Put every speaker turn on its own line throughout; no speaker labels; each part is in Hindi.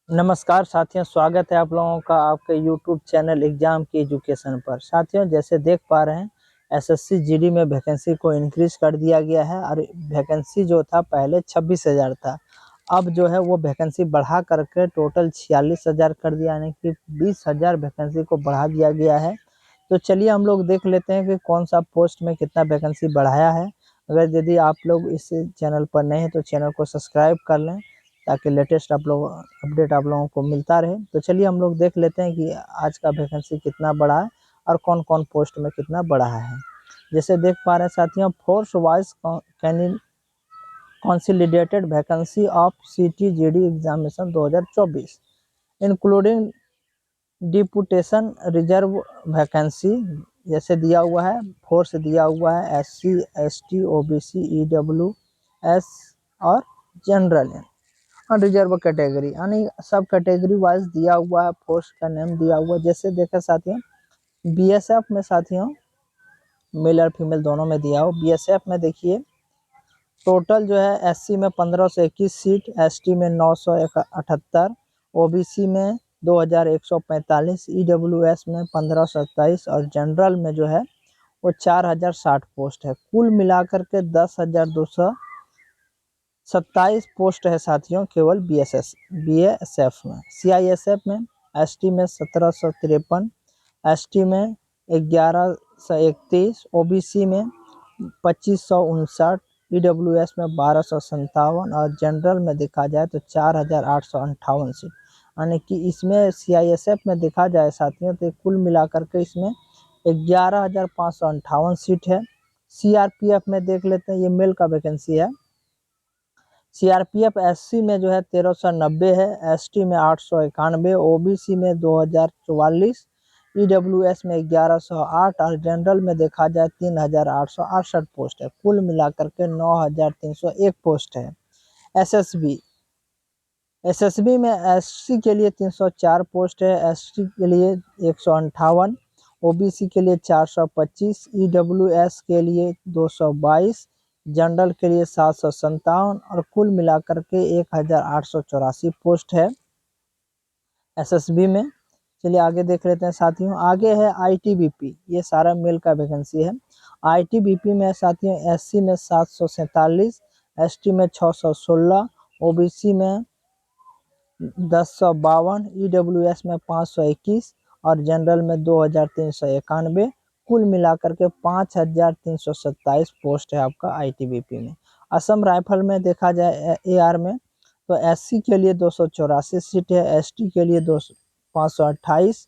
नमस्कार साथियों, स्वागत है आप लोगों का आपके YouTube चैनल एग्जाम की एजुकेशन पर। साथियों, जैसे देख पा रहे हैं एसएससी जीडी में वैकेंसी को इंक्रीज कर दिया गया है और वैकेंसी जो था पहले 26,000 था, अब जो है वो वैकेंसी बढ़ा करके टोटल 46,000 कर दिया, यानी कि 20,000 वैकेंसी को बढ़ा दिया गया है। तो चलिए हम लोग देख लेते हैं कि कौन सा पोस्ट में कितना वैकेंसी बढ़ाया है। अगर यदि आप लोग इस चैनल पर नए हैं तो चैनल को सब्सक्राइब कर लें ताकि लेटेस्ट अपडेट आप लोगों को मिलता रहे। तो चलिए हम लोग देख लेते हैं कि आज का वैकेंसी कितना बढ़ा है और कौन कौन पोस्ट में कितना बढ़ा है। जैसे देख पा रहे हैं साथियों, force wise consolidated vacancy of CT GD examination 2024 including deputation reserve vacancy जैसे दिया हुआ है, फोर्स दिया हुआ है SC ST OBC EWS और जनरल और रिजर्व कैटेगरी, यानी सब कैटेगरी वाइज दिया हुआ है। फोर्स का नेम दिया हुआ है। जैसे देखें साथियों, BSF में साथियों मेल और फीमेल दोनों में दिया हो। BSF में देखिए टोटल जो है SC में 1521 सीट, ST में 978, OBC में 2145, EWS में 1527 और जनरल में जो है वो 4060 पोस्ट है। कुल मिलाकर के 10,227 पोस्ट है साथियों केवल BSF में। CISF में ST में 1753, ST में 1131, OBC में 2559, EWS में 1257 और जनरल में देखा जाए तो 4,858 सीट, यानी कि इसमें CISF में देखा जाए साथियों तो कुल मिलाकर के इसमें 11,558 सीट है। CRPF में देख लेते हैं, ये मेल का वैकेंसी है। CRPF SC में जो है 1390 है, ST में 891, OBC में 2044, EWS में 1108 और जनरल में देखा जाए 3,868 पोस्ट है। कुल मिलाकर के 9,301 पोस्ट है। SSB में SC के लिए 304 पोस्ट है, ST के लिए 158, OBC के लिए 425, EWS के लिए 222, जनरल के लिए 757 और कुल मिलाकर के 1,884 पोस्ट है SSB में। चलिए आगे देख लेते हैं साथियों। आगे है ITBP, ये सारा मेल का वैकेंसी है। ITBP में साथियों SC में 747, ST में 616, OBC में 1052, EWS में 521 और जनरल में 2,391। कुल मिलाकर के 5,327 पोस्ट है आपका ITBP में। असम राइफल में देखा जाए AR में तो SC के लिए 284 सीट है, ST के लिए 528,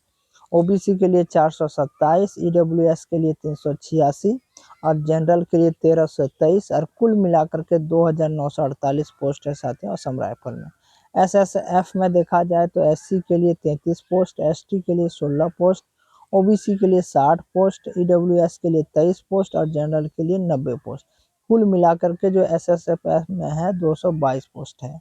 OBC के लिए 427, EWS के लिए 386 और जनरल के लिए 1,323 और कुल मिलाकर के 2,948 पोस्ट है साथियों असम राइफल में। SSF में देखा जाए तो SC के लिए 33 पोस्ट, ST के लिए 16 पोस्ट, OBC के लिए 60 पोस्ट, EWS के लिए 23 पोस्ट और जनरल के लिए 90 पोस्ट। कुल मिलाकर के जो SSF में है 222 पोस्ट है।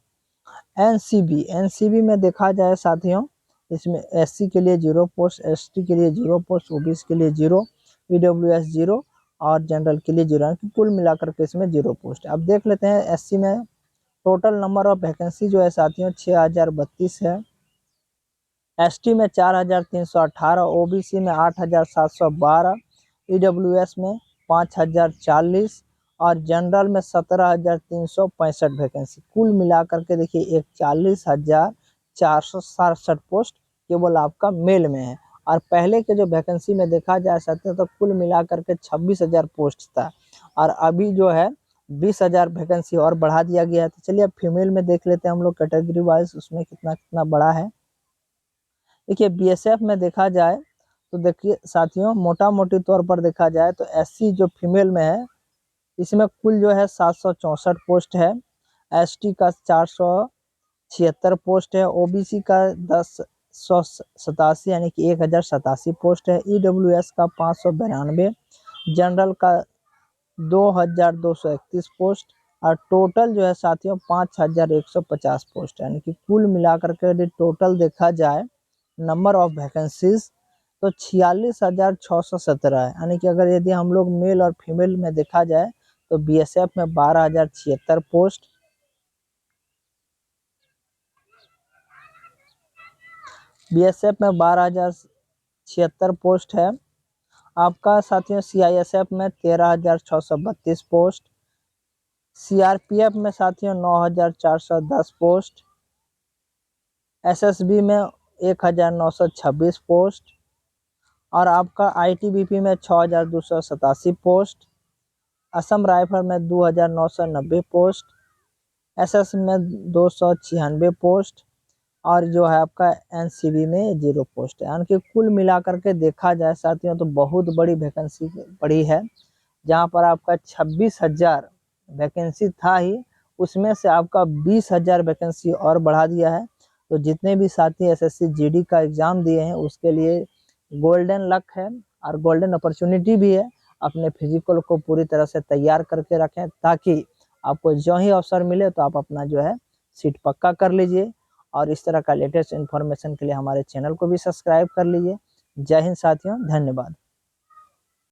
NCB में देखा जाए साथियों, इसमें SC के लिए 0 पोस्ट, ST के लिए 0 पोस्ट, OBC के लिए 0, EWS 0 और जनरल के लिए 0, कुल मिलाकर के इसमें 0 पोस्ट। अब देख लेते हैं SC में टोटल नंबर ऑफ वैकेंसी जो है साथियों 6,032 है, ST में 4,318, OBC में 8,712, EWS में 5,040 और जनरल में 17,365 वैकेंसी। कुल मिलाकर के देखिए 41,467 पोस्ट केवल आपका मेल में है। और पहले के जो वैकेंसी में देखा जा सकता है तो कुल मिलाकर के 26,000 पोस्ट था और अभी जो है 20,000 वैकेंसी और बढ़ा दिया गया है। तो चलिए अब फीमेल में देख लेते हैं हम लोग कैटेगरी वाइज उसमें कितना कितना बढ़ा है। देखिए BSF में देखा जाए तो देखिए साथियों, मोटा मोटी तौर पर देखा जाए तो SC जो फीमेल में है इसमें कुल जो है 764 पोस्ट है, ST का 476 पोस्ट है, OBC का 1087 यानी कि 1,087 पोस्ट है, EWS का 592, जनरल का 2,231 पोस्ट और टोटल जो है साथियों 5,150 पोस्ट है। यानी कि कुल मिलाकर के यदि टोटल देखा जाए नंबर ऑफ वैकेंसीज तो 46,617 है। यानी कि अगर यदि हम लोग मेल और फीमेल में देखा जाए तो BSF में 12,076 पोस्ट, बीएसएफ में 12,076 पोस्ट है आपका साथियों। सीआईएसएफ में 13,632 पोस्ट। सीआरपीएफ में साथियों 9,410 पोस्ट। एसएसबी में 1,926 पोस्ट और आपका आईटीबीपी में 6,287 पोस्ट। असम राइफल में 2,990 पोस्ट। एसएस में 296 पोस्ट और जो है आपका एनसीबी में 0 पोस्ट है। यानी कि कुल मिलाकर के देखा जाए साथियों तो बहुत बड़ी वैकेंसी पड़ी है, जहां पर आपका 26,000 वैकेंसी था ही, उसमें से आपका 20,000 वैकेंसी और बढ़ा दिया है। तो जितने भी साथी एसएससी जीडी का एग्जाम दिए हैं उसके लिए गोल्डन लक है और गोल्डन अपॉर्चुनिटी भी है। अपने फिजिकल को पूरी तरह से तैयार करके रखें ताकि आपको जो ही अवसर मिले तो आप अपना जो है सीट पक्का कर लीजिए। और इस तरह का लेटेस्ट इन्फॉर्मेशन के लिए हमारे चैनल को भी सब्सक्राइब कर लीजिए। जय हिंद साथियों, धन्यवाद।